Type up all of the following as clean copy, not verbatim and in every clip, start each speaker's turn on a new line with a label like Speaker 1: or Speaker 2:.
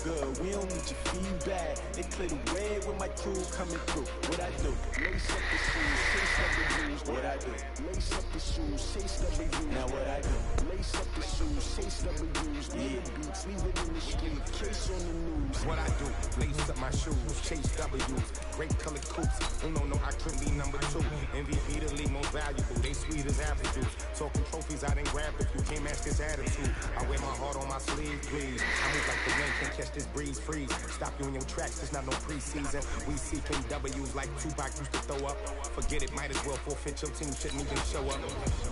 Speaker 1: good. We don't need your feedback. They clear the way when my crew coming through. What I do? Lace up the shoes, chase W's. What I do? Lace up the shoes, chase W's. Now what I do? Lace up the shoes, chase W's. Yeah, beats, leave it in the street, case on the news.
Speaker 2: What I do? Lace up my shoes, chase W's. Great colored coops. No, I couldn't be number 2. MVP the league most valuable. They sweet as apple juice. Talking trophies, I didn't grab if you can't match this attitude. I wear my heart on my sleeve, please. I move like the wind, can't catch this breeze, freeze. Stop you in your tracks, it's not no preseason. We seeking W's like Tupac used to throw up. Forget it, might as well forfeit. Your team shouldn't even show up.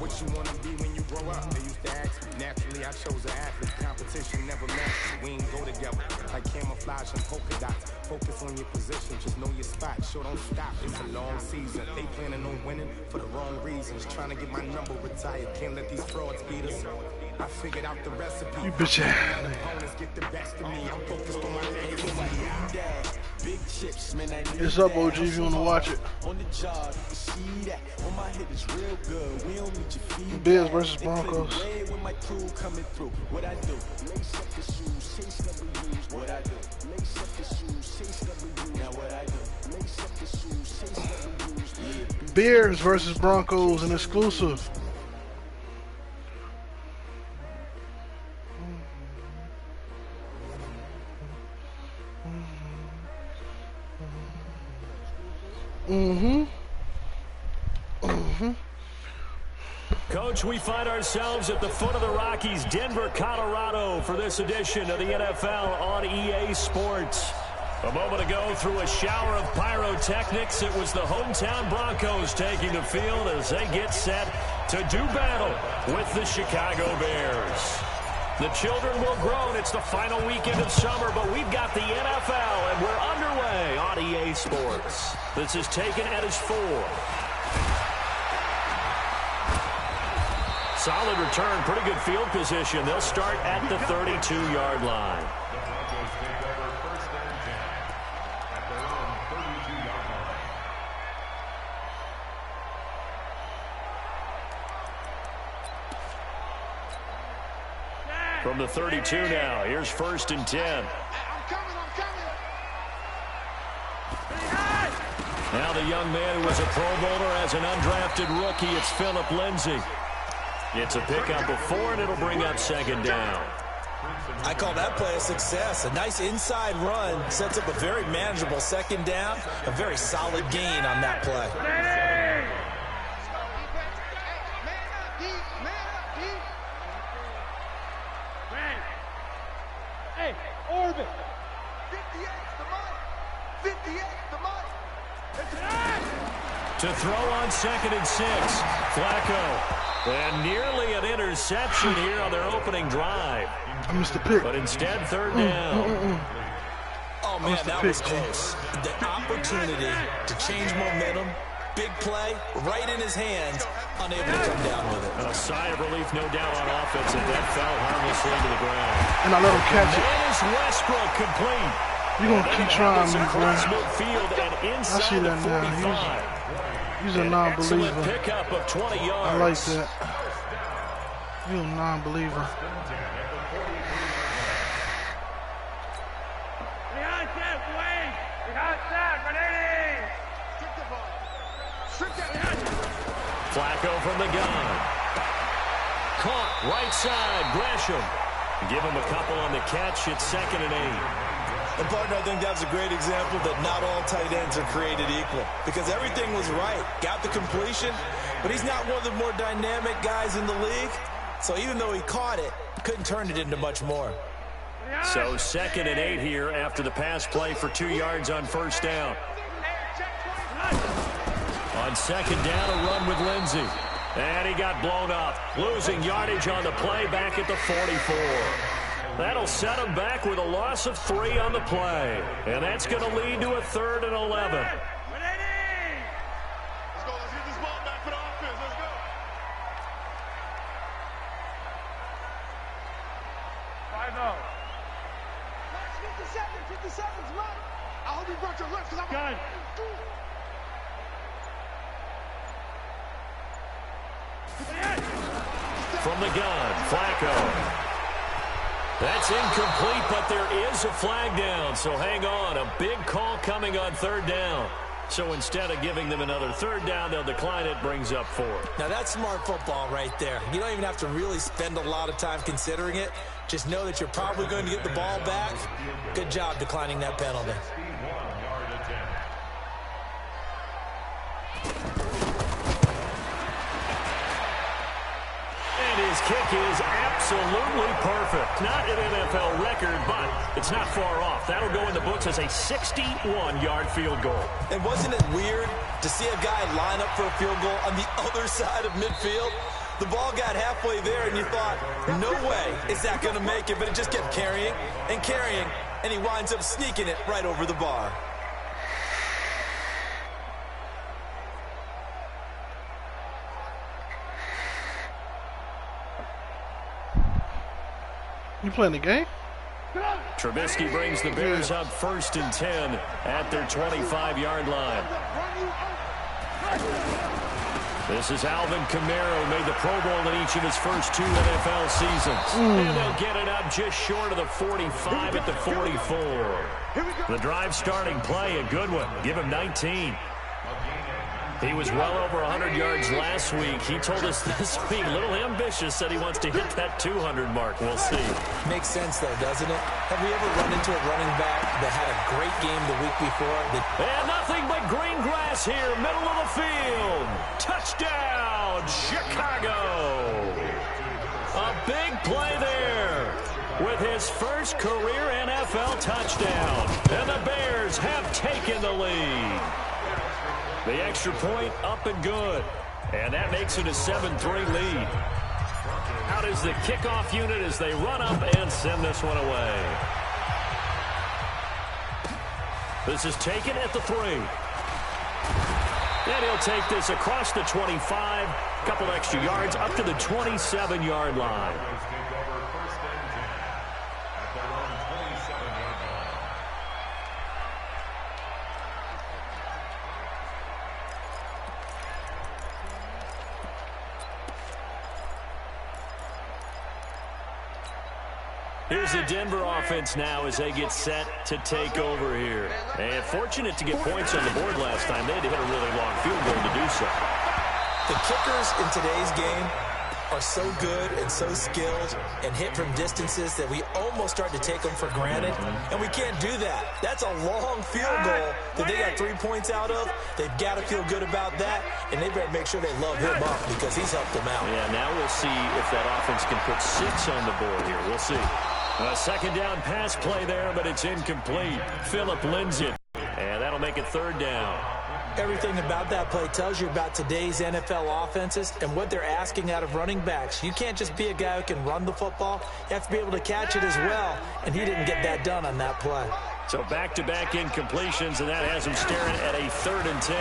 Speaker 2: What you wanna be when you grow up? They used to ask me. Naturally, I chose an athlete. Competition never matched. We ain't go together like camouflage and polka dots. Focus on your position, just know your spot. Sure, don't stop. It's a long season. They planning on winning for the wrong reasons. Trying to get my number retired. Can't let these frauds beat us. I figured out the recipe.
Speaker 3: You bitch ass.
Speaker 2: Opponents get the best of me. I'm focused on my legacy.
Speaker 1: Big chips, man,
Speaker 3: It's up, OG, if you want to watch it.
Speaker 1: On the job, you can see that. On my hip is real good. We don't need your feet.
Speaker 3: Bills versus Broncos.
Speaker 1: When my crew coming through. What I do? Lace up the shoes, chase W's. What I do? Lace up the shoes, chase W's. Now what I do? Lace up the shoes, chase W's. Yeah.
Speaker 3: Bears versus Broncos, an exclusive.
Speaker 4: Coach, we find ourselves at the foot of the Rockies, Denver, Colorado, for this edition of the NFL on EA Sports. A moment ago, through a shower of pyrotechnics, it was the hometown Broncos taking the field as they get set to do battle with the Chicago Bears. The children will grow, and it's the final weekend of summer, but we've got the NFL, and we're underway on EA Sports. This is taken at his 4. Solid return, pretty good field position. They'll start at the 32-yard line. From the 32 now, here's 1st and 10. Now the young man who was a Pro Bowler as an undrafted rookie, it's Phillip Lindsay. It's a pickup of 4, and it'll bring up 2nd down.
Speaker 5: I call that play a success. A nice inside run sets up a very manageable 2nd down. A very solid gain on that play.
Speaker 6: Hey, Orbit. 58's the money. 58's the money.
Speaker 4: To throw on 2nd and 6, Flacco. And nearly an interception here on their opening drive.
Speaker 3: I missed the pick.
Speaker 4: But instead, 3rd down.
Speaker 5: Oh, man, that was close. The opportunity to change momentum, big play, right in his hands, unable to come down with it.
Speaker 4: And a sigh of relief, no doubt, on offense, and that fell harmlessly to the ground.
Speaker 3: And I let him catch it.
Speaker 4: That is Westbrook complete.
Speaker 3: You're going to keep trying me, bro.
Speaker 4: I
Speaker 3: see that now. He's a non-believer.
Speaker 4: Pickup of 20 yards.
Speaker 3: I like that. He's a non-believer.
Speaker 4: Flacco from the gun. Caught right side, Gresham. Give him a couple on the catch. It's 2nd and 8.
Speaker 5: And, partner, I think that's a great example that not all tight ends are created equal. Because everything was right. Got the completion, but he's not one of the more dynamic guys in the league. So even though he caught it, couldn't turn it into much more.
Speaker 4: So 2nd and 8 here after the pass play for 2 yards on 1st down. On 2nd down, a run with Lindsay. And he got blown up. Losing yardage on the play back at the 44. That'll set him back with a loss of 3 on the play. And that's going to lead to a 3rd and 11.
Speaker 6: Let's go. Let's get this ball back for the offense. Let's go. 5-0. 50 seconds, run. I hope you brought your lips because I'm
Speaker 4: From the gun, Flacco. That's incomplete, but there is a flag down, so hang on. A big call coming on third down. So instead of giving them another third down, they'll decline it, brings up 4.
Speaker 5: Now that's smart football right there. You don't even have to really spend a lot of time considering it. Just know that you're probably going to get the ball back. Good job declining that penalty.
Speaker 4: His kick is absolutely perfect. Not an NFL record, but it's not far off. That'll go in the books as a 61-yard field goal.
Speaker 5: And wasn't it weird to see a guy line up for a field goal on the other side of midfield? The ball got halfway there, and you thought, no way is that going to make it, but it just kept carrying, and he winds up sneaking it right over the bar.
Speaker 3: You playing the game?
Speaker 4: Trubisky brings the Bears up 1st and 10 at their 25-yard line. This is Alvin Kamara, who made the Pro Bowl in each of his first 2 NFL seasons. And they'll get it up just short of the 45 at the 44. The drive starting play, a good one. Give him 19. He was well over 100 yards last week. He told us this week, a little ambitious, said he wants to hit that 200 mark. We'll see.
Speaker 5: Makes sense, though, doesn't it? Have we ever run into a running back that had a great game the week before?
Speaker 4: And nothing but green grass here, middle of the field. Touchdown, Chicago. A big play there with his first career NFL touchdown. And the Bears have taken the lead. The extra point up and good. And that makes it a 7-3 lead. Out is the kickoff unit as they run up and send this one away. This is taken at the 3. And he'll take this across the 25. A couple extra yards up to the 27-yard line. Here's the Denver offense now as they get set to take over here. And fortunate to get points on the board last time. They had to hit a really long field goal to do so.
Speaker 5: The kickers in today's game are so good and so skilled and hit from distances that we almost start to take them for granted. And we can't do that. That's a long field goal that they got 3 points out of. They've got to feel good about that, and they better make sure they love him up because he's helped them out.
Speaker 4: Yeah, now we'll see if that offense can put 6 on the board here. We'll see. A second down pass play there, but it's incomplete. Phillip Lindsay, and that'll make it 3rd down.
Speaker 5: Everything about that play tells you about today's NFL offenses and what they're asking out of running backs. You can't just be a guy who can run the football. You have to be able to catch it as well, and he didn't get that done on that play.
Speaker 4: So back-to-back incompletions, and that has him staring at a 3rd and 10.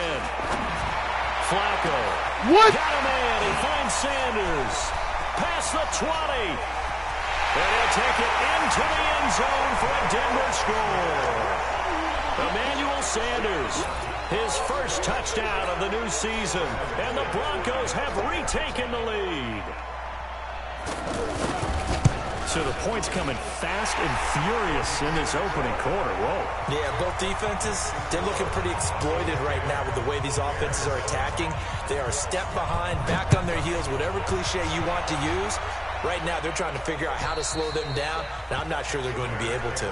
Speaker 4: Flacco.
Speaker 3: What?
Speaker 4: Got a man. He finds Sanders. Past the 20. And he'll take it into the end zone for a Denver score. Emmanuel Sanders, his first touchdown of the new season. And the Broncos have retaken the lead. So the points coming fast and furious in this opening quarter. Whoa.
Speaker 5: Yeah, both defenses, they're looking pretty exploited right now with the way these offenses are attacking. They are a step behind, back on their heels, whatever cliche you want to use. Right now, they're trying to figure out how to slow them down, and I'm not sure they're going to be able to.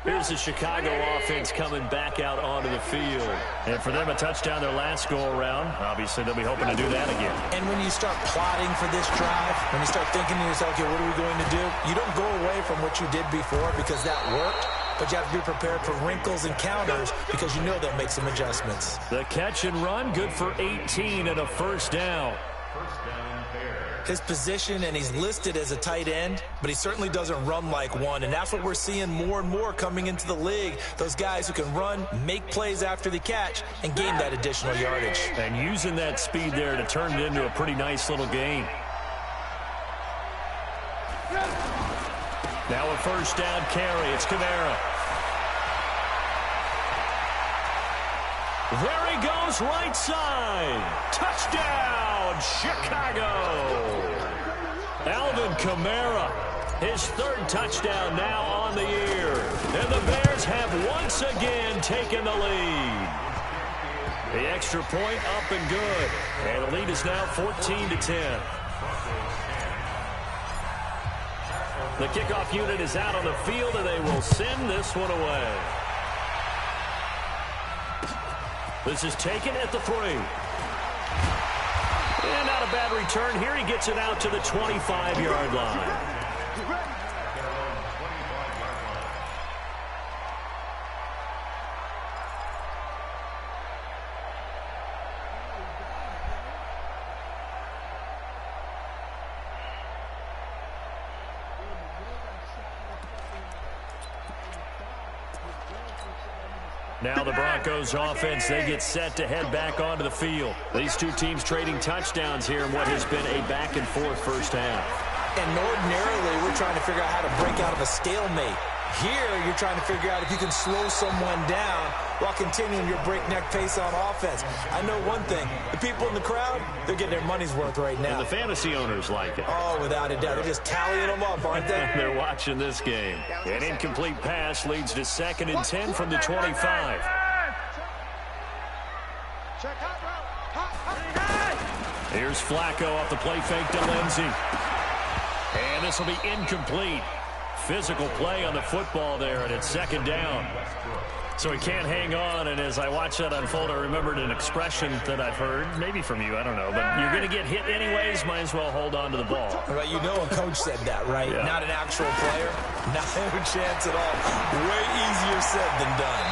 Speaker 4: Here's the Chicago offense coming back out onto the field. And for them, a touchdown their last go-around. Obviously, they'll be hoping to do that again.
Speaker 5: And when you start plotting for this drive, when you start thinking to yourself, okay, what are we going to do? You don't go away from what you did before because that worked, but you have to be prepared for wrinkles and counters because you know they'll make some adjustments.
Speaker 4: The catch and run, good for 18 and a 1st down.
Speaker 5: His position, and he's listed as a tight end, but he certainly doesn't run like one, and that's what we're seeing more and more coming into the league. Those guys who can run, make plays after the catch, and gain that additional yardage.
Speaker 4: And using that speed there to turn it into a pretty nice little gain. Now a first down carry. It's Kamara. There he goes, right side. Touchdown, Chicago. Alvin Kamara, his third touchdown now on the year. And the Bears have once again taken the lead. The extra point up and good. And the lead is now 14-10. The kickoff unit is out on the field, and they will send this one away. This is taken at the 3. And not a bad return here. He gets it out to the 25-yard line. Now the Broncos offense, they get set to head back onto the field. These two teams trading touchdowns here in what has been a back-and-forth first half.
Speaker 5: And ordinarily, we're trying to figure out how to break out of a stalemate. Here, you're trying to figure out if you can slow someone down while continuing your breakneck pace on offense. I know one thing. The people in the crowd, they're getting their money's worth right now.
Speaker 4: And the fantasy owners like it.
Speaker 5: Oh, without a doubt. They're just tallying them up, aren't they?
Speaker 4: They're watching this game. An incomplete pass leads to 2nd and 10 from the 25. Here's Flacco off the play fake to Lindsey. And this will be incomplete. Physical play on the football there, and it's 2nd down. So he can't hang on, and as I watch that unfold, I remembered an expression that I've heard, maybe from you, I don't know, but you're going to get hit anyways, might as well hold on to the ball.
Speaker 5: Well, you know a coach said that, right?
Speaker 4: Yeah.
Speaker 5: Not an actual player. Not a chance at all. Way easier said than done.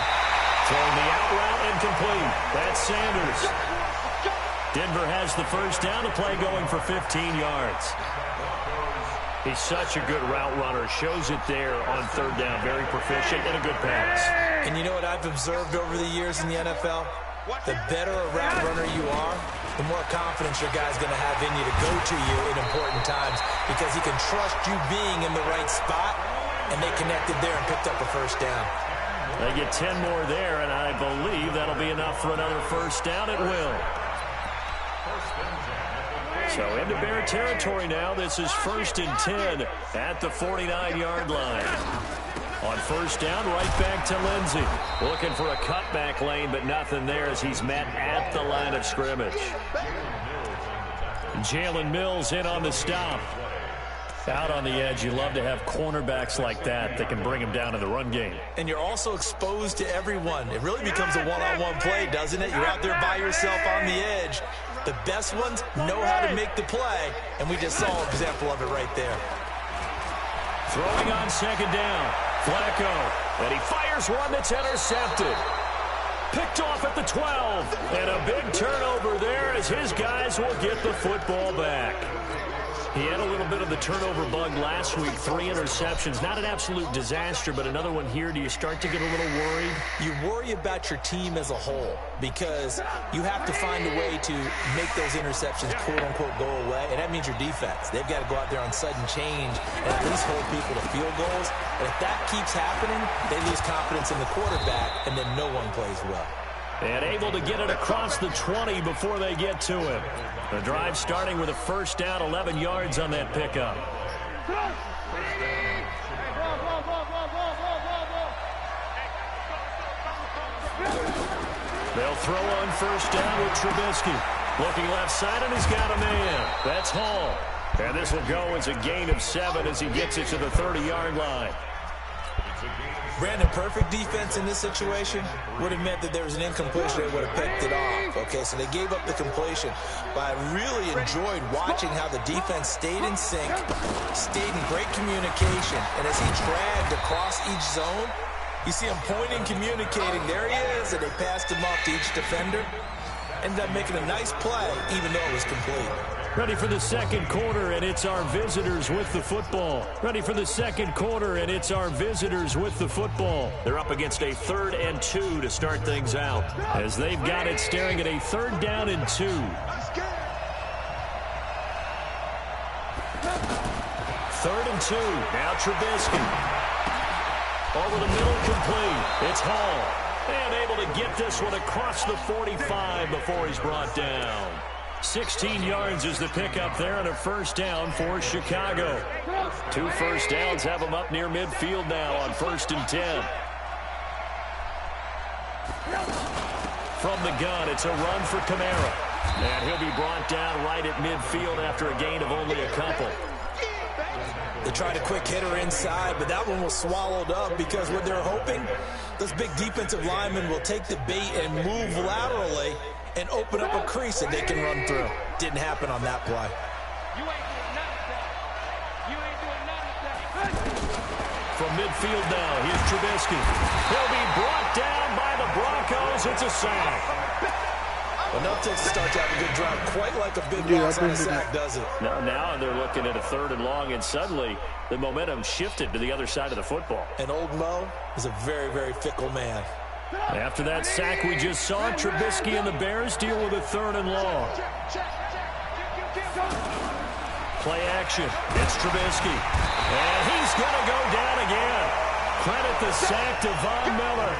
Speaker 4: Throwing the out route incomplete. That's Sanders. Denver has the first down, the play going for 15 yards. He's such a good route runner. Shows it there on 3rd down. Very proficient and a good pass.
Speaker 5: And you know what I've observed over the years in the NFL? The better a route runner you are, the more confidence your guy's going to have in you to go to you in important times because he can trust you being in the right spot, and they connected there and picked up a first down.
Speaker 4: They get 10 more there, and I believe that'll be enough for another first down. It will. So into Bear territory now. This is 1st and 10 at the 49-yard line. On first down, right back to Lindsey. Looking for a cutback lane, but nothing there as he's met at the line of scrimmage. Jalen Mills in on the stop. Out on the edge, you love to have cornerbacks like that that can bring him down in the run game.
Speaker 5: And you're also exposed to everyone. It really becomes a one-on-one play, doesn't it? You're out there by yourself on the edge. The best ones know how to make the play, and we just saw an example of it right there.
Speaker 4: Throwing on 2nd down, Flacco, and he fires one that's intercepted. Picked off at the 12, and a big turnover there as his guys will get the football back. He had a little bit of the turnover bug last week, 3 interceptions. Not an absolute disaster, but another one here. Do you start to get a little worried?
Speaker 5: You worry about your team as a whole because you have to find a way to make those interceptions, quote-unquote, go away, and that means your defense. They've got to go out there on sudden change and at least hold people to field goals. And if that keeps happening, they lose confidence in the quarterback, and then no one plays well.
Speaker 4: And able to get it across the 20 before they get to him. The drive starting with a first down, 11 yards on that pickup. They'll throw on first down with Trubisky. Looking left side, and he's got a man. That's Hall. And this will go as a gain of 7 as he gets it to the 30-yard line.
Speaker 5: Brandon, perfect defense in this situation would have meant that there was an incompletion. They would have picked it off. Okay, so they gave up the completion. But I really enjoyed watching how the defense stayed in sync, stayed in great communication. And as he dragged across each zone, you see him pointing, communicating. There he is, and they passed him off to each defender. Ended up making a nice play, even though it was complete.
Speaker 4: Ready for the second quarter, and it's our visitors with the football. Ready for the second quarter, and it's our visitors with the football. They're up against a 3rd and 2 to start things out, as they've got it staring at a 3rd down and 2. 3rd and 2. Now Trubisky. Over the middle, complete. It's Hall. And able to get this one across the 45 before he's brought down. 16 yards is the pickup there and a first down for Chicago. 2 first downs have them up near midfield now on 1st and 10. From the gun, it's a run for Kamara. And he'll be brought down right at midfield after a gain of only a couple.
Speaker 5: They tried a quick hitter inside, but that one was swallowed up because what they're hoping, those big defensive linemen will take the bait and move laterally and open up a crease that they can run through. Didn't happen on that play.
Speaker 4: From midfield now, here's Trubisky. He'll be brought down by the Broncos. It's a sack.
Speaker 5: Enough takes to start to have a good drive, quite like a big loss on a sack, does it?
Speaker 4: Now they're looking at a 3rd and long, and suddenly the momentum shifted to the other side of the football.
Speaker 5: And old Mo is a very, very fickle man.
Speaker 4: After that sack we just saw, Trubisky and the Bears deal with a 3rd and long. Play action. It's Trubisky. And he's going to go down again. Credit the sack to Von Miller.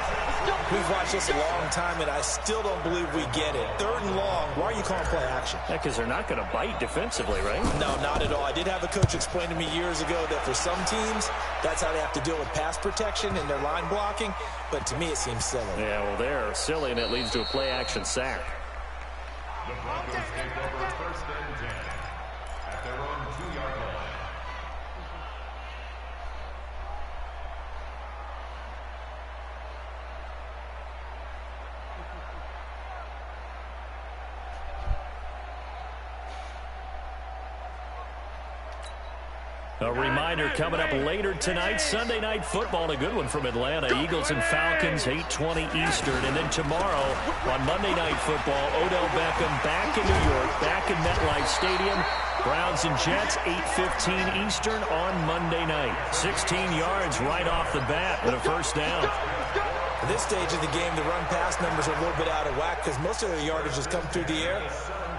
Speaker 5: We've watched this a long time, and I still don't believe we get it. 3rd and long. Why are you calling play action?
Speaker 4: Yeah, because they're not going to bite defensively, right?
Speaker 5: No, not at all. I did have a coach explain to me years ago that for some teams, that's how they have to deal with pass protection and their line blocking. But to me, it seems silly.
Speaker 4: Yeah, well, they're silly, and it leads to a play action sack.
Speaker 7: The Broncos take over 1st and 10 at their own 2-yard line.
Speaker 4: A reminder coming up later tonight, Sunday Night Football, a good one from Atlanta. Eagles and Falcons, 8:20 Eastern. And then tomorrow on Monday Night Football, Odell Beckham back in New York, back in MetLife Stadium. Browns and Jets, 8:15 Eastern on Monday night. 16 yards right off the bat and a first down.
Speaker 5: At this stage of the game, the run-pass numbers are a little bit out of whack because most of their yardage has come through the air.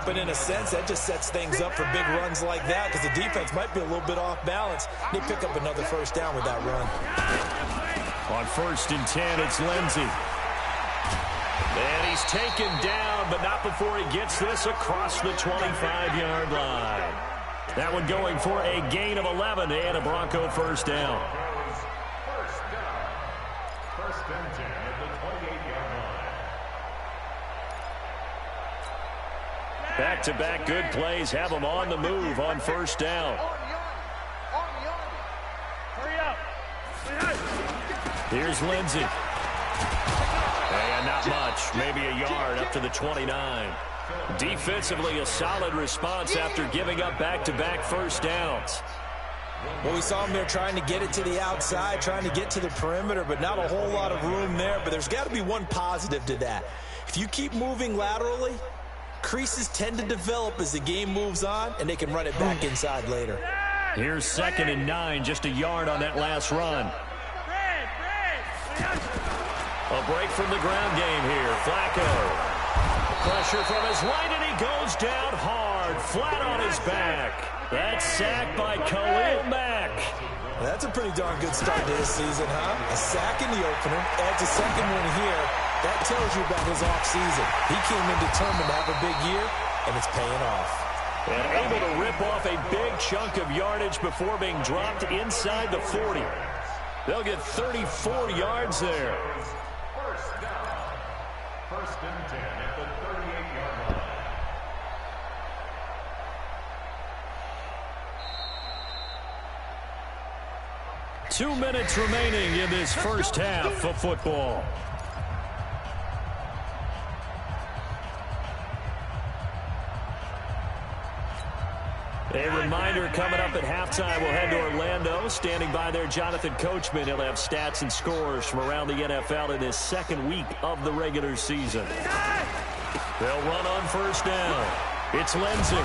Speaker 5: But in a sense, that just sets things up for big runs like that because the defense might be a little bit off balance. They pick up another first down with that run.
Speaker 4: On 1st and 10, it's Lindsey. And he's taken down, but not before he gets this across the 25-yard line. That one going for a gain of 11 and a Bronco first down.
Speaker 7: First and 10 at the 28-yard line.
Speaker 4: Back-to-back good plays have them on the move on first down. Here's Lindsey. And not much, maybe a yard up to the 29. Defensively, a solid response after giving up back-to-back first downs.
Speaker 5: Well, we saw him there trying to get it to the outside, trying to get to the perimeter, but not a whole lot of room there. But there's got to be one positive to that. If you keep moving laterally, creases tend to develop as the game moves on, and they can run it back inside later.
Speaker 4: Here's 2nd and 9, just a yard on that last run. A break from the ground game here. Flacco. Pressure from his right, and he goes down hard, flat on his back. That's sacked by Khalil Mack.
Speaker 5: That's a pretty darn good start to this season, huh? A sack in the opener, adds a second one here. That tells you about his offseason. He came in determined to have a big year, and it's paying off.
Speaker 4: And able to rip off a big chunk of yardage before being dropped inside the 40. They'll get 34 yards there.
Speaker 7: First down. First and 10 at the 38-yard line.
Speaker 4: Two minutes remaining in this first half of football. A reminder coming up at halftime, we'll head to Orlando. Standing by there, Jonathan Coachman. He'll have stats and scores from around the NFL in his second week of the regular season. They'll run on first down. It's Lindsey.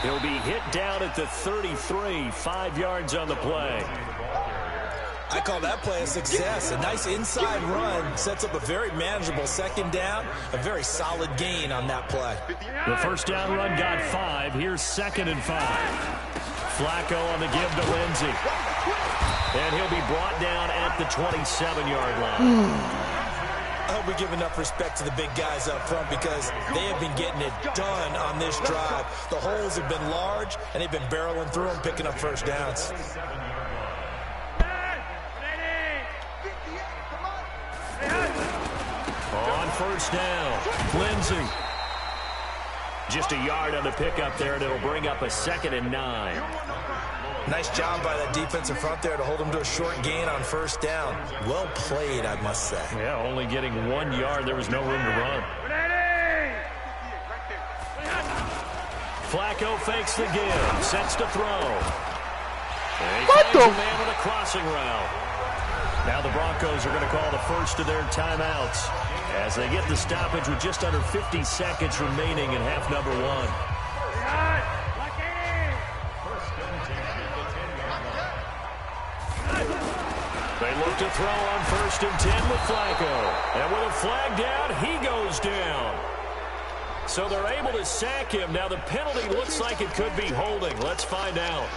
Speaker 4: He'll be hit down at the 33, 5 yards on the play.
Speaker 5: I call that play a success. A nice inside run sets up a very manageable second down. A very solid gain on that play.
Speaker 4: The first down run got 5. Here's 2nd and 5. Flacco on the give to Lindsey. And he'll be brought down at the 27-yard line.
Speaker 5: I hope we give enough respect to the big guys up front because they have been getting it done on this drive. The holes have been large, and they've been barreling through them, picking up first downs.
Speaker 4: On first down, Lindsey. Just a yard on the pickup there, and it'll bring up a 2nd and 9.
Speaker 5: Nice job by that defensive front there to hold them to a short gain on first down. Well played, I must say.
Speaker 4: Yeah, only getting 1 yard. There was no room to run. Flacco fakes the give, sets to throw.
Speaker 3: What the?
Speaker 4: Man with a crossing route. Now the Broncos are going to call the first of their timeouts as they get the stoppage with just under 50 seconds remaining in half number 1. They look to throw on 1st and 10 with Flacco. And with a flag down, he goes down. So they're able to sack him. Now the penalty looks like it could be holding. Let's find out.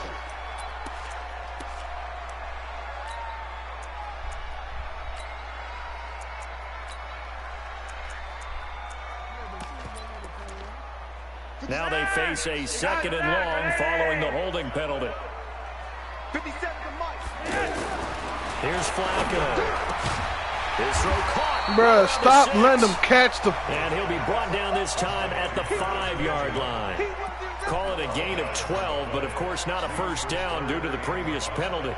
Speaker 4: Now they face a 2nd and long following the holding penalty.
Speaker 6: 57 to Mike.
Speaker 4: Here's Flacco. His throw caught.
Speaker 3: Bruh, stop letting them catch the...
Speaker 4: And he'll be brought down this time at the 5-yard line. Call it a gain of 12, but of course not a first down due to the previous penalty.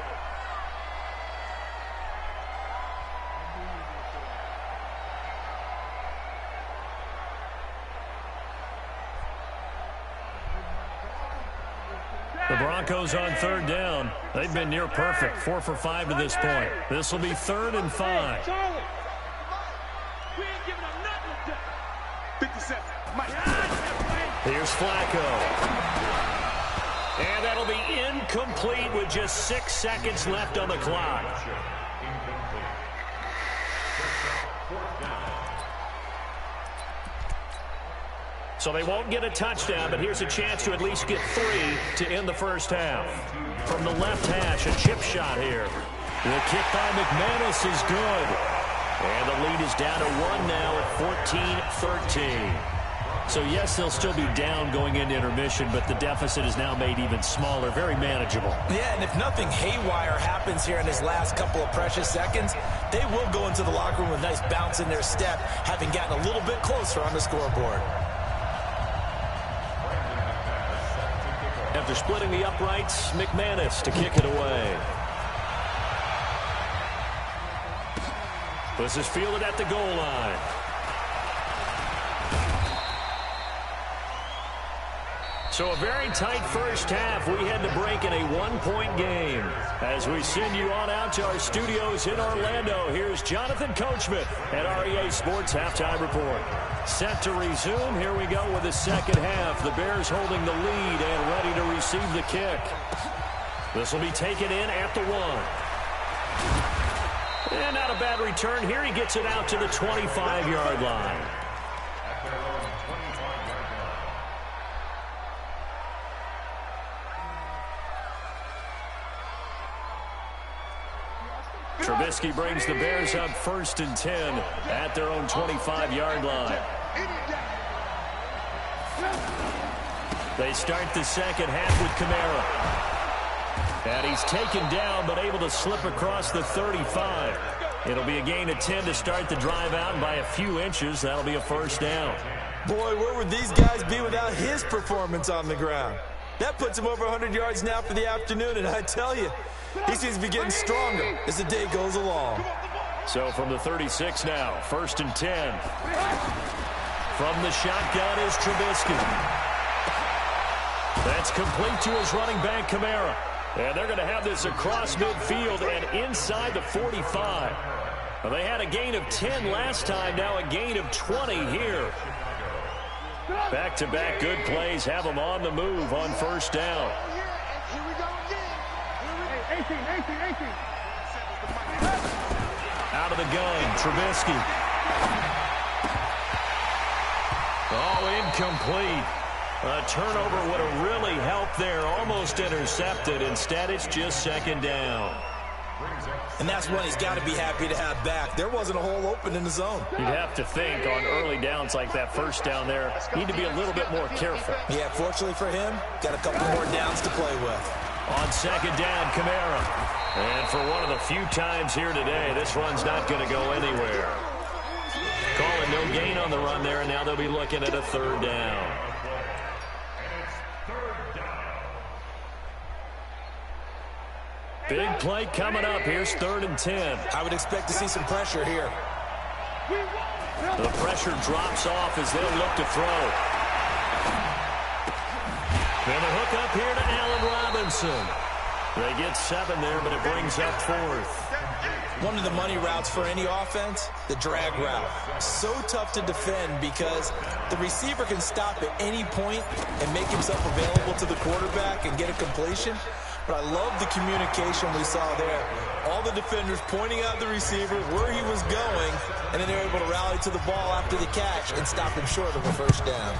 Speaker 4: The Broncos on 3rd down. They've been near perfect, 4 for 5 to this point. This will be 3rd and 5.
Speaker 6: Charlie, we ain't giving up nothing today. 57. Mike.
Speaker 4: Here's Flacco. And that'll be incomplete with just 6 seconds left on the clock. So they won't get a touchdown, but here's a chance to at least get 3 to end the first half. From the left hash, a chip shot here. The kick by McManus is good. And the lead is down to 1 now at 14-13. So, yes, they'll still be down going into intermission, but the deficit is now made even smaller, very manageable.
Speaker 5: Yeah, and if nothing haywire happens here in his last couple of precious seconds, they will go into the locker room with a nice bounce in their step, having gotten a little bit closer on the scoreboard.
Speaker 4: After splitting the uprights, McManus to kick it away. This is fielded at the goal line. So a very tight first half. We had to break in a 1-point game. As we send you on out to our studios in Orlando, here's Jonathan Coachman at REA Sports Halftime Report. Set to resume. Here we go with the second half. The Bears holding the lead and ready to receive the kick. This will be taken in at the 1. And not a bad return here. He gets it out to the 25-yard line. Trubisky brings the Bears up 1st and 10 at their own 25-yard line. They start the second half with Kamara. And he's taken down but able to slip across the 35. It'll be a gain of 10 to start the drive out, and by a few inches, that'll be a first down.
Speaker 5: Boy, where would these guys be without his performance on the ground? That puts him over 100 yards now for the afternoon, and I tell you, he seems to be getting stronger as the day goes along.
Speaker 4: So from the 36 now, 1st and 10. From the shotgun is Trubisky. That's complete to his running back, Kamara. And they're going to have this across midfield and inside the 45. Well, they had a gain of 10 last time, now a gain of 20 here. Back-to-back good plays have them on the move on first down. Out of the gun, Trubisky. Oh, incomplete. A turnover would have really helped there. Almost intercepted. Instead, it's just second down.
Speaker 5: And that's one he's got to be happy to have back. There wasn't a hole open in the zone.
Speaker 4: You'd have to think on early downs like that first down there, need to be a little bit more careful.
Speaker 5: Yeah, fortunately for him, got a couple more downs to play with.
Speaker 4: On second down, Kamara. And for one of the few times here today, this run's not going to go anywhere. Calling no gain on the run there, and now they'll be looking at a third down. Big play coming up. Here's 3rd and 10.
Speaker 5: I would expect to see some pressure here.
Speaker 4: The pressure drops off as they'll look to throw. Then a hook up here to Allen Robinson. They get 7 there, but it brings up 4th.
Speaker 5: One of the money routes for any offense, the drag route. So tough to defend because the receiver can stop at any point and make himself available to the quarterback and get a completion. But I love the communication we saw there. All the defenders pointing out the receiver, where he was going, and then they're able to rally to the ball after the catch and stop him short of a first down.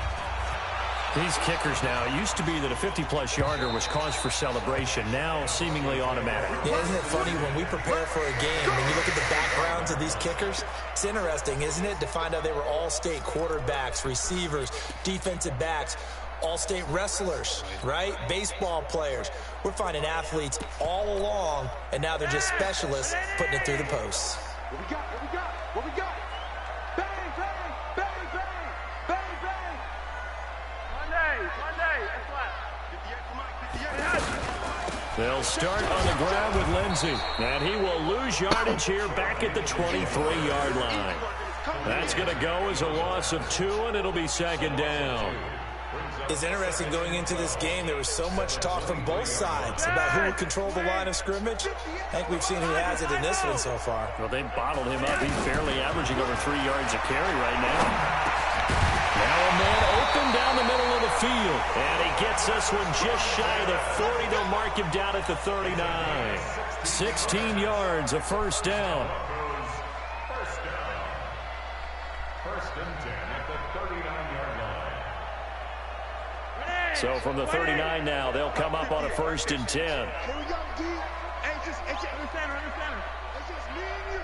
Speaker 4: These kickers now, it used to be that a 50-plus yarder was cause for celebration. Now seemingly automatic.
Speaker 5: Yeah, isn't it funny when we prepare for a game, when you look at the backgrounds of these kickers, it's interesting, isn't it, to find out they were all-state quarterbacks, receivers, defensive backs, all-state wrestlers, right? Baseball players. We're finding athletes all along, and now they're just specialists putting it through the posts.
Speaker 6: What we got? What we got? What we got? Bang, bang, bang, bang, bang, bang. Monday, that's left.
Speaker 4: They'll start on the ground with Lindsey, and he will lose yardage here back at the 23-yard line. That's going to go as a loss of 2, and it'll be second down.
Speaker 5: It's interesting going into this game. There was so much talk from both sides about who would control the line of scrimmage. I think we've seen who has it in this one so far.
Speaker 4: Well, they bottled him up. He's barely averaging over 3 yards a carry right now. Now a man open down the middle of the field. And he gets this one just shy of the 40. They'll mark him down at the 39. 16 yards, a first down.
Speaker 7: First and 10 at the 39-yard line.
Speaker 4: So from the 39 now, they'll come up on a 1st and 10.
Speaker 6: Here we go, D. Hey, just in the center, It's just me and you.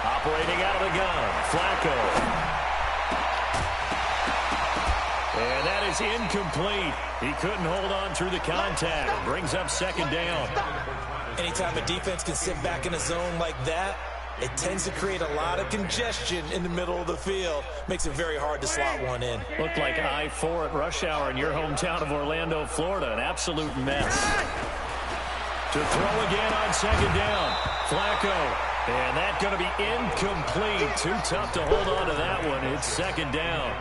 Speaker 4: Operating out of the gun, Flacco. And that is incomplete. He couldn't hold on through the contact. Brings up second down.
Speaker 5: Anytime a defense can sit back in a zone like that, it tends to create a lot of congestion in the middle of the field. Makes it very hard to slot one in.
Speaker 4: Looked like I-4 at rush hour in your hometown of Orlando, Florida. An absolute mess. To throw again on second down. Flacco. And that's going to be incomplete. Too tough to hold on to that one. It's second down.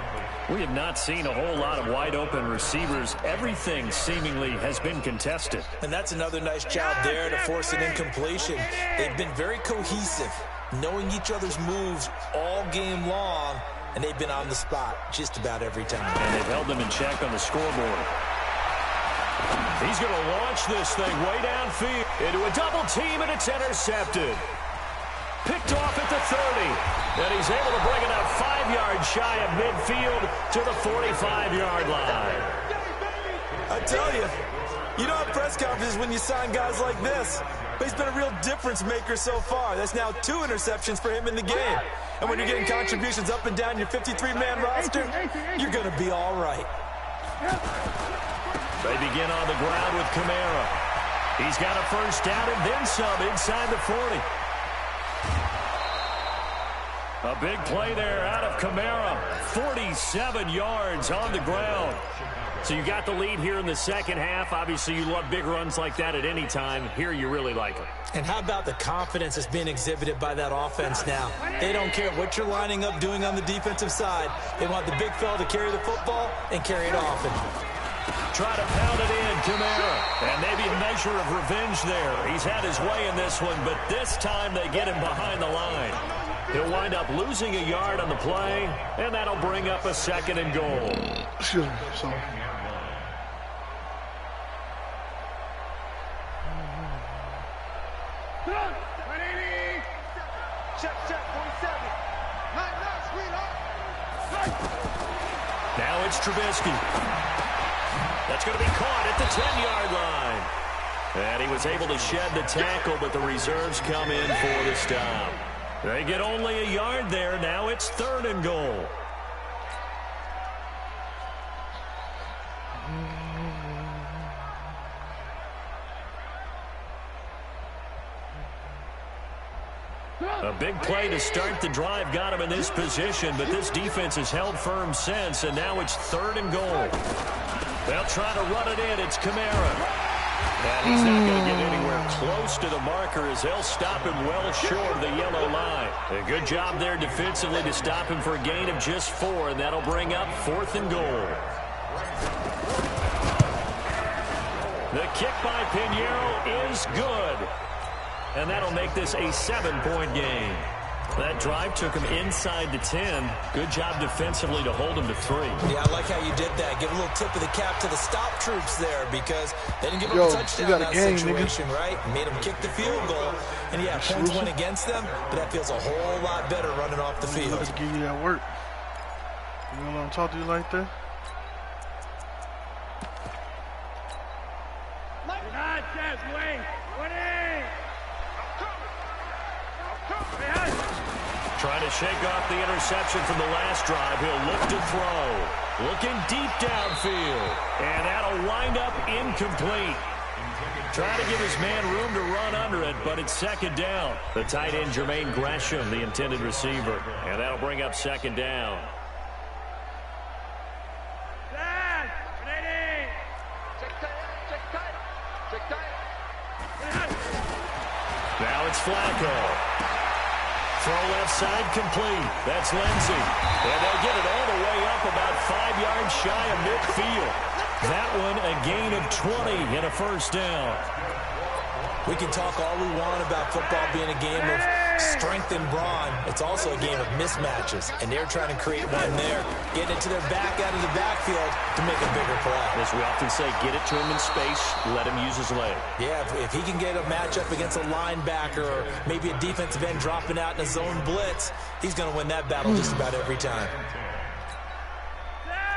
Speaker 4: We have not seen a whole lot of wide-open receivers. Everything seemingly has been contested.
Speaker 5: And that's another nice job there to force an incompletion. They've been very cohesive, knowing each other's moves all game long, and they've been on the spot just about every time.
Speaker 4: And they've held them in check on the scoreboard. He's going to launch this thing way downfield into a double team, and it's intercepted. Picked off at the 30. And he's able to bring it up 5 yards shy of midfield to the 45-yard line.
Speaker 5: I tell you, you don't have press conferences when you sign guys like this. But he's been a real difference maker so far. That's now 2 interceptions for him in the game. And when you're getting contributions up and down your 53-man roster, you're going to be all right.
Speaker 4: They begin on the ground with Kamara. He's got a first down and then some inside the 40. A big play there out of Kamara. 47 yards on the ground. So you got the lead here in the second half. Obviously, you love big runs like that at any time. Here, you really like them.
Speaker 5: And how about the confidence that's being exhibited by that offense now? They don't care what you're lining up doing on the defensive side. They want the big fella to carry the football and carry it often.
Speaker 4: Try to pound it in, Kamara. And maybe a measure of revenge there. He's had his way in this one, but this time they get him behind the line. He'll wind up losing a yard on the play, and that'll bring up a second and goal.
Speaker 3: Excuse me, sorry.
Speaker 6: Check, 47. Night, sweetheart.
Speaker 4: Now Now it's Trubisky. That's going to be caught at the 10-yard line. And he was able to shed the tackle, but the reserves come in for the stop. They get only a yard there. Now it's 3rd and goal. A big play to start the drive got him in this position, but this defense has held firm since, and now it's 3rd and goal. They'll try to run it in. It's Kamara. And he's not going to get anywhere close to the marker as they'll stop him well short of the yellow line. A good job there defensively to stop him for a gain of just 4, and that'll bring up 4th and goal. The kick by Pinheiro is good. And that'll make this a 7-point game. That drive took him inside the 10. Good job defensively to hold him to 3.
Speaker 5: Yeah, I like how you did that. Give a little tip of the cap to the stop troops there because they didn't give him a touchdown in that situation, right? Made him kick the field goal. And, yeah, points went against them, but that feels a whole lot better running off the field.
Speaker 3: Let's give you that work. You know what I'm talking to you like that?
Speaker 4: Trying to shake off the interception from the last drive. He'll look to throw. Looking deep downfield. And that'll wind up incomplete. Trying to give his man room to run under it, but it's 2nd down. The tight end, Jermaine Gresham, the intended receiver. And that'll bring up 2nd down. Now it's Flacco. Throw left side complete. That's Lindsey. And they'll get it all the way up about 5 yards shy of midfield. That one a gain of 20 and a 1st down.
Speaker 5: We can talk all we want about football being a game of strength and brawn. It's also a game of mismatches, and they're trying to create one there, getting it to their back out of the backfield to make a bigger play.
Speaker 4: As we often say, get it to him in space, let him use his leg.
Speaker 5: Yeah, if he can get a matchup against a linebacker or maybe a defensive end dropping out in a zone blitz, he's going to win that battle just about every time.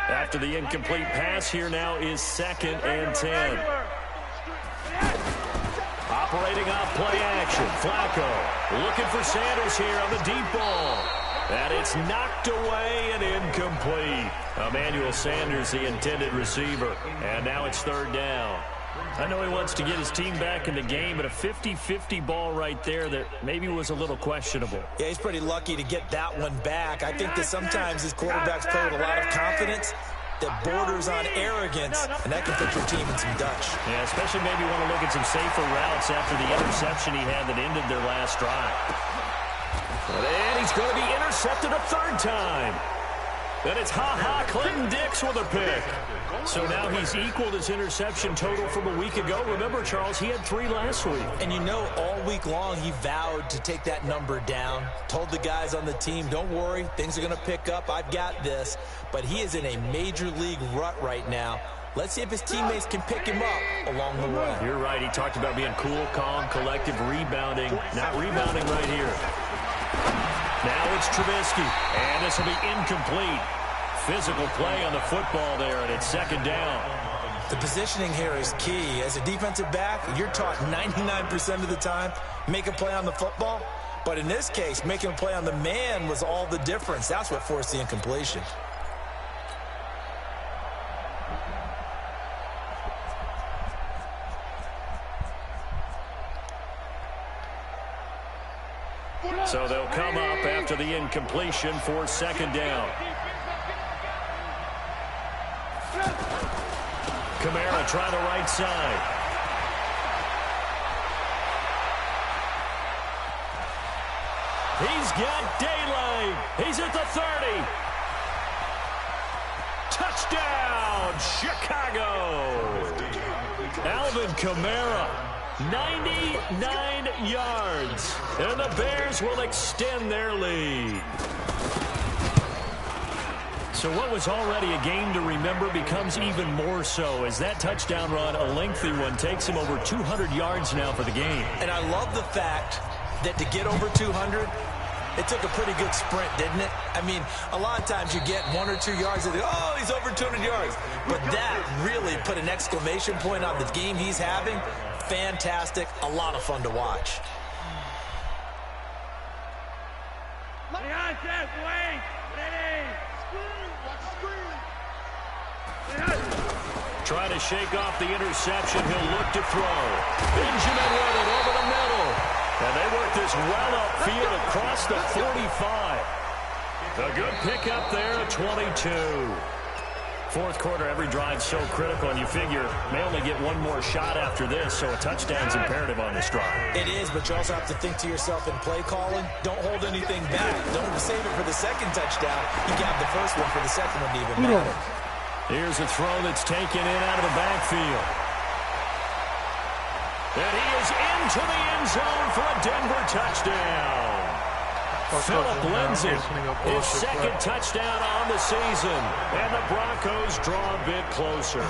Speaker 4: After the incomplete pass, here now is 2nd and 10. Operating off play action. Flacco looking for Sanders here on the deep ball. And it's knocked away and incomplete. Emmanuel Sanders, the intended receiver. And now it's 3rd down. I know he wants to get his team back in the game, but a 50-50 ball right there that maybe was a little questionable.
Speaker 5: Yeah, he's pretty lucky to get that one back. I think that sometimes his quarterbacks play with a lot of confidence that borders on arrogance, and that can put your team in some Dutch.
Speaker 4: Yeah, especially maybe want to look at some safer routes after the interception he had that ended their last drive. And he's going to be intercepted a 3rd time. And it's Clinton Dix with a pick. So now he's equaled his interception total from a week ago. Remember, Charles, he had 3 last week.
Speaker 5: And you know, all week long he vowed to take that number down. Told the guys on the team, don't worry, things are going to pick up. I've got this. But he is in a major league rut right now. Let's see if his teammates can pick him up along the way.
Speaker 4: You're right. He talked about being cool, calm, collective, rebounding. Not rebounding right here. Now it's Trubisky, and this will be incomplete. Physical play on the football there, and it's 2nd down.
Speaker 5: The positioning here is key. As a defensive back, you're taught 99% of the time, make a play on the football. But in this case, making a play on the man was all the difference. That's what forced the incompletion.
Speaker 4: So they'll come up after the incompletion for 2nd down. Kamara try the right side. He's got daylight. He's at the 30. Touchdown, Chicago. Alvin Kamara, 99 yards. And the Bears will extend their lead. So what was already a game to remember becomes even more so as that touchdown run, a lengthy one, takes him over 200 yards now for the game.
Speaker 5: And I love the fact that to get over 200, It took a pretty good sprint, didn't it? I mean, a lot of times you get 1 or 2 yards and they go, oh, he's over 200 yards. But that really put an exclamation point on the game he's having. Fantastic. A lot of fun to watch.
Speaker 4: Trying to shake off the interception. He'll look to throw. Benjamin with it over the middle. And they work this well upfield across the 45. A good pickup there, 22. Fourth quarter, every drive so critical, and you figure may only get one more shot after this, so a touchdown's imperative on this drive.
Speaker 5: It is, but you also have to think to yourself in play calling, don't hold anything back. Don't save it for the second touchdown. You got the first one for the second one to even matter.
Speaker 4: Here's a throw that's taken in out of the backfield. And he is into the end zone for a Denver touchdown. Philip Lindsay, his second touchdown on the season. And the Broncos draw a bit closer.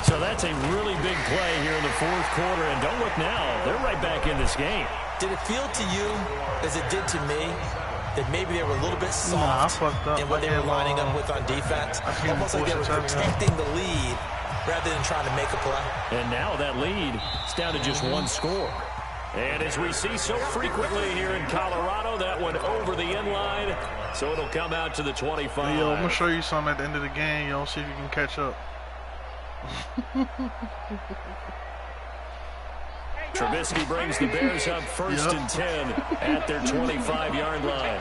Speaker 4: So that's a really big play here in the fourth quarter. And don't look now, they're right back in this game.
Speaker 5: Did it feel to you, as it did to me, that maybe they were a little bit soft in what they were lining up with on defense? Almost like they were protecting the lead rather than trying to make a play.
Speaker 4: And now that lead is down to just one score. And as we see so frequently here in Colorado, that one over the end line, so it'll come out to the 25.
Speaker 3: Hey, yo, I'm going to show you something at the end of the game, yo, see if you can catch up.
Speaker 4: Trubisky brings the Bears up first and 10 at their 25-yard line.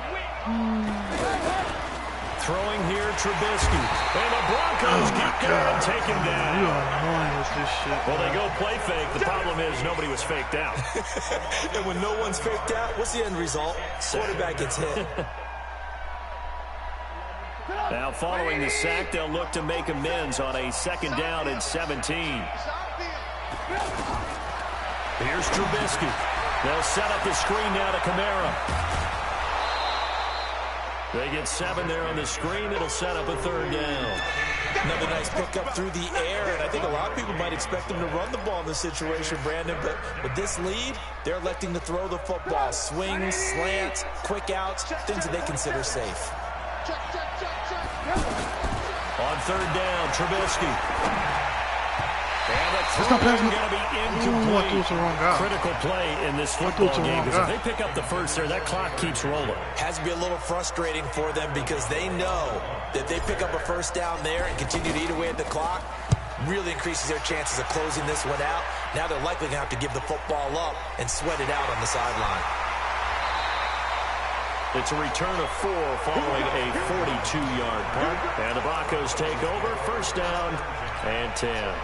Speaker 4: Throwing here, Trubisky. And the Broncos keep going, take him down.
Speaker 3: You are annoying with this shit.
Speaker 4: Well, they go play fake. The problem is nobody was faked out.
Speaker 5: And when no one's faked out, what's the end result? Quarterback gets hit.
Speaker 4: Now, following the sack, they'll look to make amends on a second down and 17. Here's Trubisky. They'll set up the screen now to Kamara. They get 7 there on the screen. It'll set up a third down.
Speaker 5: Another nice pickup through the air, and I think a lot of people might expect them to run the ball in this situation, Brandon, but with this lead, they're electing to throw the football. Swings, slants, quick outs, things that they consider safe.
Speaker 4: On third down, Trubisky. And the throw is going to be incomplete. Critical play in this football game, because if they pick up the first there, that clock keeps rolling.
Speaker 5: Has to be a little frustrating for them because they know that they pick up a first down there and continue to eat away at the clock, really increases their chances of closing this one out. Now they're likely going to have to give the football up and sweat it out on the sideline.
Speaker 4: It's a return of 4 following a 42-yard punt. And the Broncos take over, first down and 10.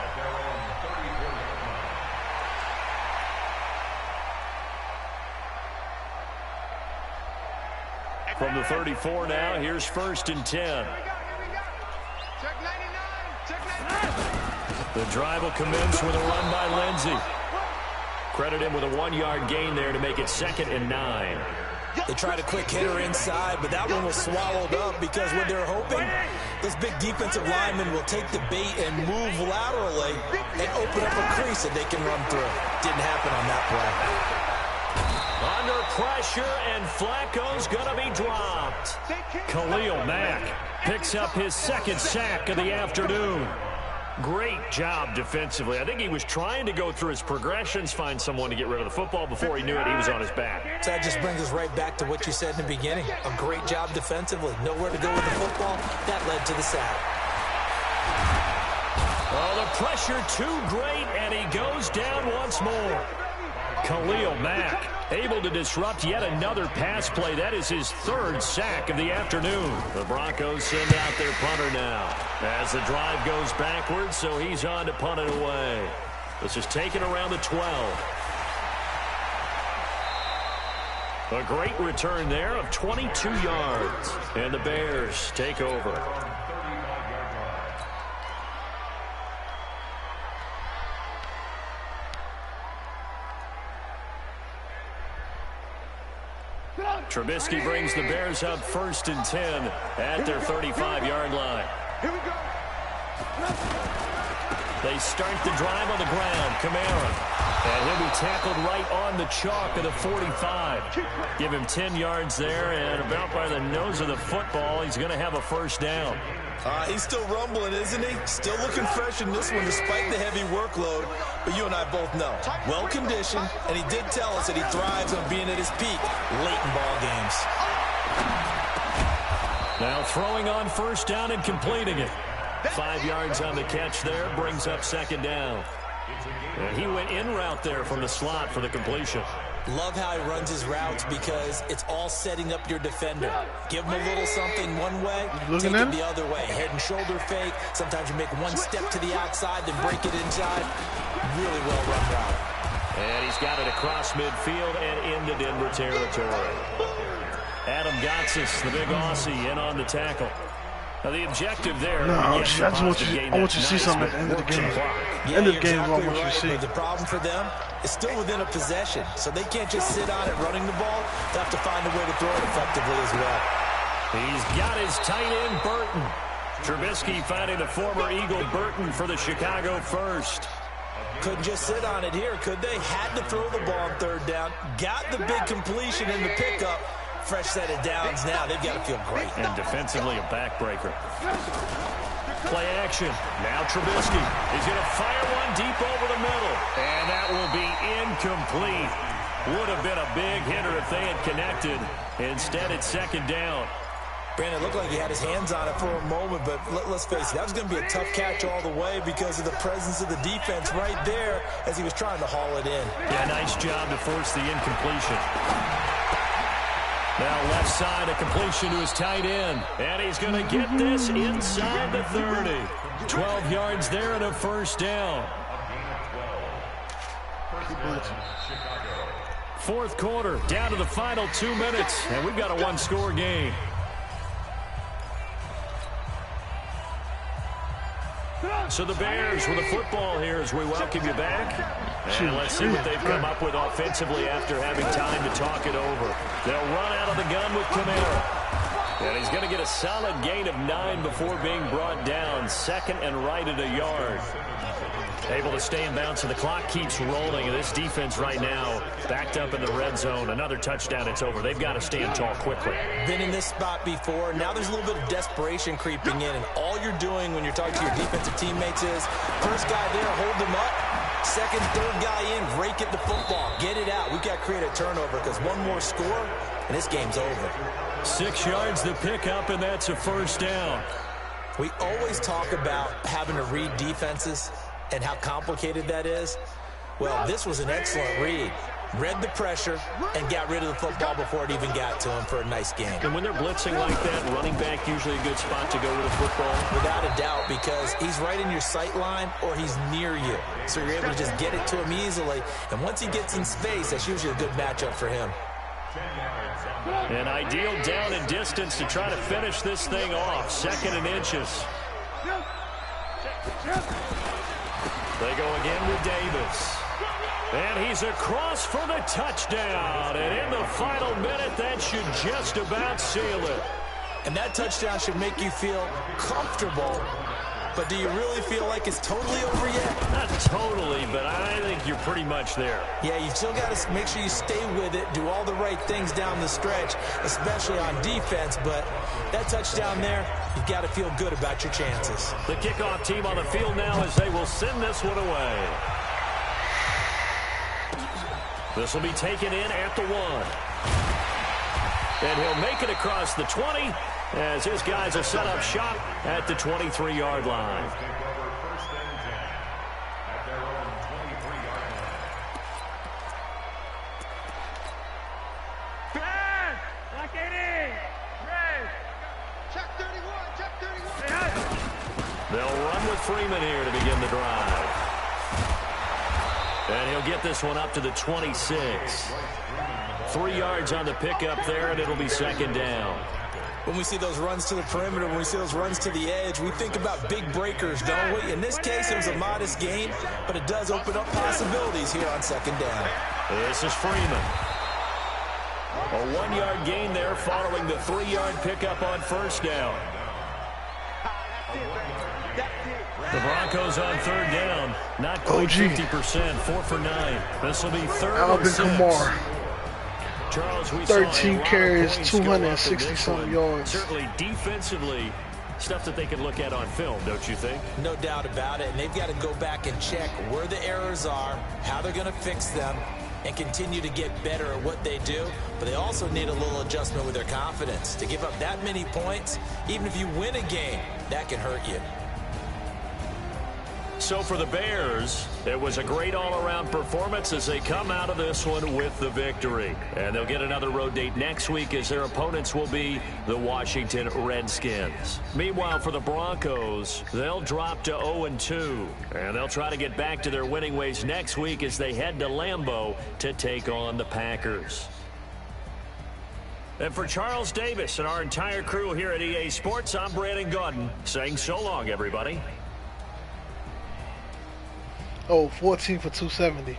Speaker 4: From the 34 now, here's first and 10. The drive will commence with a run by Lindsay. Credit him with a 1-yard gain there to make it second and 9.
Speaker 5: They tried a quick hitter inside, but that one was swallowed up because what they're hoping, this big defensive lineman will take the bait and move laterally and open up a crease that they can run through. Didn't happen on that play.
Speaker 4: Under pressure, and Flacco's going to be dropped. Khalil Mack picks up his second sack of the afternoon. Great job defensively. I think he was trying to go through his progressions, find someone to get rid of the football. Before he knew it, he was on his back.
Speaker 5: So that just brings us right back to what you said in the beginning. A great job defensively. Nowhere to go with the football. That led to the sack.
Speaker 4: Oh, the pressure too great, and he goes down once more. Khalil Mack able to disrupt yet another pass play. That is his third sack of the afternoon. The Broncos send out their punter now as the drive goes backwards, so he's on to punt it away. This is taken around the 12. A great return there of 22 yards. And the Bears take over. Trubisky brings the Bears up first and 10 at their 35-yard line.
Speaker 6: Here we go.
Speaker 4: They start the drive on the ground. Kamara. And he'll be tackled right on the chalk of the 45. Give him 10 yards there, and about by the nose of the football, he's going to have a first down.
Speaker 5: He's still rumbling, isn't he? Still looking fresh in this one despite the heavy workload. But you and I both know, well-conditioned, and he did tell us that he thrives on being at his peak late in ball games.
Speaker 4: Now throwing on first down and completing it. 5 yards on the catch there, brings up second down. And he went in route there from the slot for the completion.
Speaker 5: Love how he runs his routes because it's all setting up your defender. Give him a little something one way, take it the other way. Head and shoulder fake. Sometimes you make one step to the outside, then break it inside. Really well run route.
Speaker 4: And he's got it across midfield and into Denver territory. Adam Gotsis, the big Aussie, in on the tackle. Now the objective there.
Speaker 3: No, I just want you to see something at the end of the game.
Speaker 5: Yeah,
Speaker 3: End of the game is
Speaker 5: exactly
Speaker 3: what I want you to
Speaker 5: right,
Speaker 3: see.
Speaker 5: but the problem for them is still within a possession, so they can't just sit on it running the ball. They have to find a way to throw it effectively as well.
Speaker 4: He's got his tight end, Burton. Trubisky finding the former Eagle Burton for the Chicago first.
Speaker 5: Couldn't just sit on it here, could they? Had to throw the ball on third down. Got the big completion in the pickup. Fresh set of downs now. They've got to feel great.
Speaker 4: And defensively, a backbreaker. Play action. Now Trubisky. He's going to fire one deep over the middle. And that will be incomplete. Would have been a big hitter if they had connected. Instead, it's second down.
Speaker 5: Brandon, it looked like he had his hands on it for a moment, but let's face it, that was going to be a tough catch all the way because of the presence of the defense right there as he was trying to haul it in.
Speaker 4: Yeah, nice job to force the incompletion. Now left side, a completion to his tight end. And he's going to get this inside the 30. 12 yards there and a first down. Fourth quarter, down to the final 2 minutes. And we've got a one-score game. So the Bears with the football here as we welcome you back. And let's see what they've come up with offensively after having time to talk it over. They'll run out of the gun with Kamara. And he's going to get a solid gain of 9 before being brought down. Second and right at a yard. Able to stay in bounds, and the clock keeps rolling. And this defense right now backed up in the red zone. Another touchdown, it's over. They've got to stand tall quickly.
Speaker 5: Been in this spot before. Now there's a little bit of desperation creeping in. And all you're doing when you're talking to your defensive teammates is first guy there, hold them up. Second, third guy in, break it the football. Get it out. We've got to create a turnover because one more score, and this game's over.
Speaker 4: 6 yards the pickup, and that's a first down.
Speaker 5: We always talk about having to read defenses and how complicated that is. Well, this was an excellent read. Read the pressure and got rid of the football before it even got to him for a nice game.
Speaker 4: And when they're blitzing like that, running back usually a good spot to go with the football?
Speaker 5: Without a doubt, because he's right in your sight line or he's near you. So you're able to just get it to him easily. And once he gets in space, that's usually a good matchup for him.
Speaker 4: An ideal down and distance to try to finish this thing off. Second and inches. They go again with Davis. And he's across for the touchdown. And in the final minute, that should just about seal it.
Speaker 5: And that touchdown should make you feel comfortable. But do you really feel like it's totally over yet?
Speaker 4: Not totally, but I think you're pretty much there.
Speaker 5: Yeah, you've still got to make sure you stay with it, do all the right things down the stretch, especially on defense. But that touchdown there, you've got to feel good about your chances.
Speaker 4: The kickoff team on the field now as they will send this one away. This will be taken in at the 1. And he'll make it across the 20 as his guys will set up shop at the 23-yard line. They'll run with Freeman here to begin the drive. And he'll get this one up to the 26. 3 yards on the pickup there, and it'll be second down.
Speaker 5: When we see those runs to the perimeter, when we see those runs to the edge, we think about big breakers, don't we? In this case, it was a modest gain, but it does open up possibilities here on second down.
Speaker 4: This is Freeman. A 1-yard gain there following the 3-yard pickup on first down. The Broncos on third down. Not quite 50%. 4 for 9. This will be third
Speaker 3: Alvin
Speaker 4: and 6.
Speaker 3: Kamara.
Speaker 4: Charles, we
Speaker 3: 13
Speaker 4: saw
Speaker 3: carries, 260-something yards.
Speaker 4: Certainly defensively, stuff that they can look at on film, don't you think?
Speaker 5: No doubt about it. And they've got to go back and check where the errors are, how they're going to fix them, and continue to get better at what they do. But they also need a little adjustment with their confidence. To give up that many points, even if you win a game, that can hurt you.
Speaker 4: So for the Bears, it was a great all-around performance as they come out of this one with the victory. And they'll get another road date next week as their opponents will be the Washington Redskins. Meanwhile, for the Broncos, they'll drop to 0-2. And they'll try to get back to their winning ways next week as they head to Lambeau to take on the Packers. And for Charles Davis and our entire crew here at EA Sports, I'm Brandon Gaudin saying so long, everybody.
Speaker 3: Oh, 14 for 270.